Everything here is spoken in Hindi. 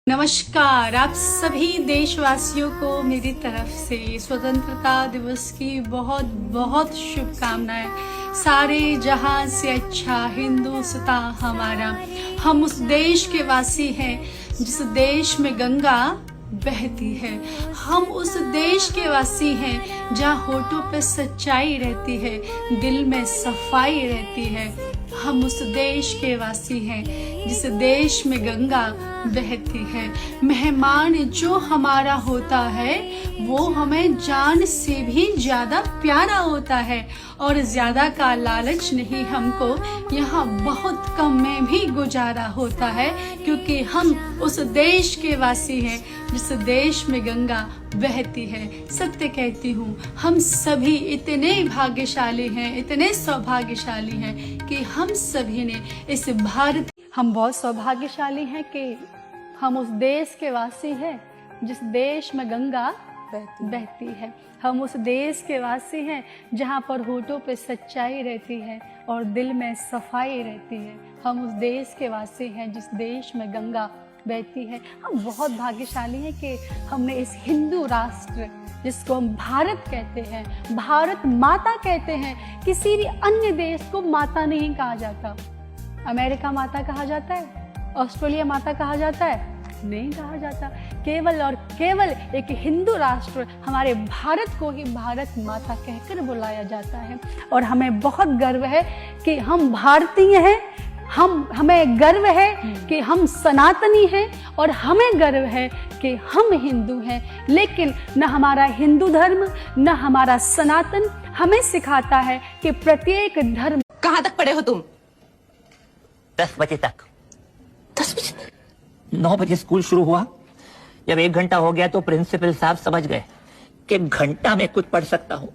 नमस्कार, आप सभी देशवासियों को मेरी तरफ से स्वतंत्रता दिवस की बहुत बहुत शुभकामनाएं। सारे जहां से अच्छा हिंदुस्तान हमारा। हम उस देश के वासी हैं जिस देश में गंगा बहती है। हम उस देश के वासी हैं जहां होठों पे सच्चाई रहती है, दिल में सफाई रहती है। हम उस देश के वासी हैं जिस देश में गंगा बहती है। मेहमान जो हमारा होता है वो हमें जान से भी ज्यादा प्यारा होता है और ज्यादा का लालच नहीं हमको यहाँ बहुत कम में भी गुजारा होता है, क्योंकि हम उस देश के वासी हैं जिस देश में गंगा बहती है। सत्य कहती हूँ, हम सभी इतने भाग्यशाली हैं, इतने सौभाग्यशाली हैं कि हम सभी ने इस भारत हम बहुत सौभाग्यशाली हैं कि हम उस देश के वासी हैं जिस देश में गंगा बहती है। हम उस देश के वासी हैं जहाँ पर होठों पे सच्चाई रहती है और दिल में सफाई रहती है। हम उस देश के वासी हैं जिस देश में गंगा बहती है। हम बहुत भाग्यशाली हैं कि हमने इस हिंदू राष्ट्र जिसको हम भारत कहते हैं, भारत माता कहते हैं, किसी भी अन्य देश को माता नहीं कहा जाता। अमेरिका माता कहा जाता है, ऑस्ट्रेलिया माता कहा जाता है, नहीं कहा जाता। केवल और केवल एक हिंदू राष्ट्र हमारे भारत को ही भारत माता कहकर बुलाया जाता है। और हमें बहुत गर्व है कि हम भारतीय हैं, हमें गर्व है कि हम सनातनी हैं और हमें गर्व है कि हम हिंदू हैं। लेकिन न हमारा हिंदू धर्म न हमारा सनातन हमें सिखाता है कि प्रत्येक धर्म। कहाँ तक पढ़े हो तुम? 10 बजे तक। 10 बजे? 9 बजे स्कूल शुरू हुआ। जब 1 घंटा हो गया तो प्रिंसिपल साहब समझ गए कि घंटा में कुछ पढ़ सकता हूँ।